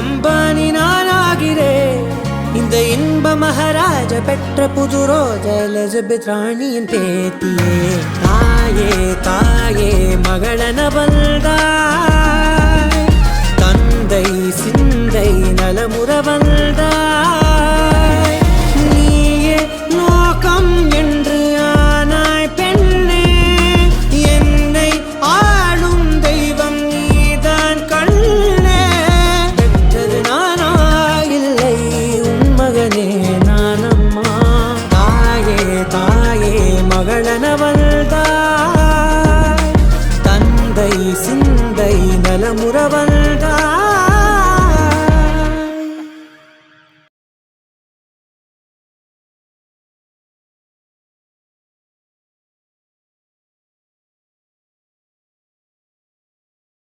அம்பானி நானாகிறேன். இந்த இன்ப மகாராஜ பெற்ற புது ரோஜா எலிசபெத் ராணியின் பேத்தியே. தாயே தாயே மகளன வந்தாய், தந்தை சிந்தை நலமுற வந்தாய். நீயே லோகம் என்று ஆனாய் பெண்ணே, என்னை ஆளும் தெய்வம் நீதான் கண்ணே. பெற்றது நானா இல்லை உன் மகனே நானம்மா. தாயே தாயே மகளன வந்தாய், தந்தை சிந்தை நலமுற வந்தாய்.